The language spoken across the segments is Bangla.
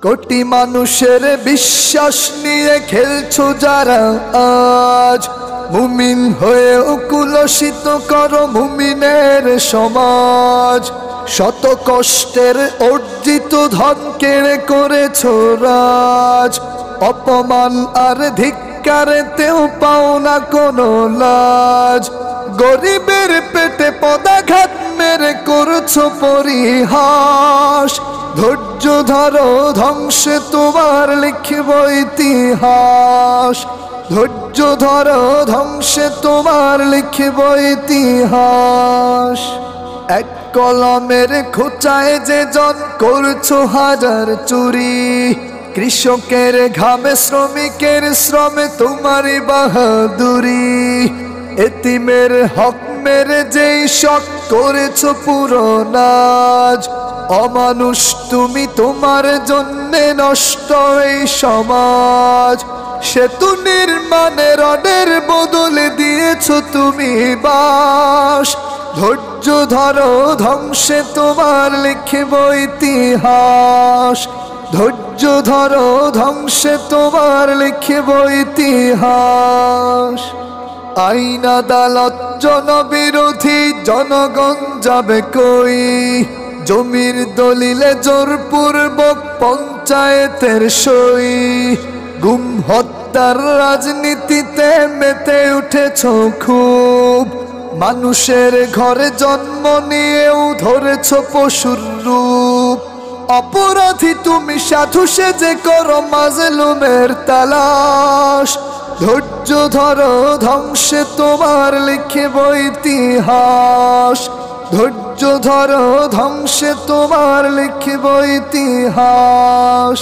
কোটি মানুষের বিশ্বাস নিয়ে খেলছো যারা আজ, মুমিন হয়ে কুলসিত করো মুমিনের সমাজ। শত কষ্টের অর্জিত ধন কেড়ে করেছো রাজ, অপমান আর ধিক্কারেতেও পাও না কোনো লাজ। গরিবের পেটে পদাঘাত মেরে করছো পরিহাস, ধৈর্য ধরো ধ্বংসে তোমার লিখব ইতিহাস। ধৈর্য ধরো ধ্বংসে তোমার লিখব ইতিহাস। এক কলমের খোঁচায় যে জন করছো হাজার চুরি, কৃষকের ঘামে শ্রমিকের শ্রমে তোমারই বাহাদুরি। এতিমের হক মেরে যেই শখ করেছো পুরো নাজ, অমানুষ তুমি তোমার জন্যে নষ্ট এই সমাজ। সেতু নির্মাণে রডের বদলে দিয়েছো তুমি বাঁশ, ধৈর্য ধরো ধ্বংসে তোমার লিখব ইতিহাস। ধৈর্য ধরো ধ্বংসে তোমার লিখব ইতিহাস। আইন আদালত জনবিরোধী জনগণ যাবে কই, জমির দলিলে জোরপূর্বক পঞ্চায়েতের সই। গুম হত্যার রাজনীতিতে মেতে উঠেছো খুব, মানুষের ঘরে জন্ম নিয়েও ধরেছো পশুর রূপ। অপরাধী তুমি সাধু সেজে করো মাজলুমের তালাশ, ধৈর্য ধরো ধ্বংসে তোমার লিখব ইতিহাস। ধৈর্য ধরো ধ্বংসে তোমার লিখব ইতিহাস।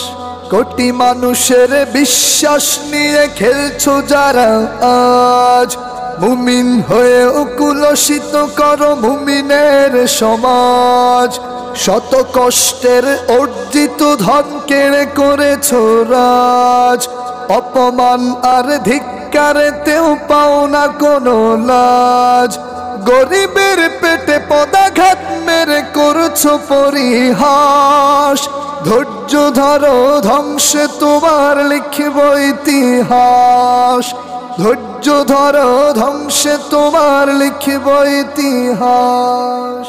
কোটি মানুষের বিশ্বাস নিয়ে খেলছো যারা আজ, মুমিন হয়ে কুলসিত করো মুমিনের সমাজ। শত কষ্টের অর্জিত ধন কেড়ে করেছো রাজ, অপমান আর ধিক্কারেতেও পাও না কোনো লাজ। গরিবের পেটে পদাঘাত মেরে করছো পরিহাস, ধৈর্য ধরো ধ্বংসে তোমার লিখব ইতিহাস। ধৈর্য ধরো ধ্বংসে তোমার লিখব ইতিহাস।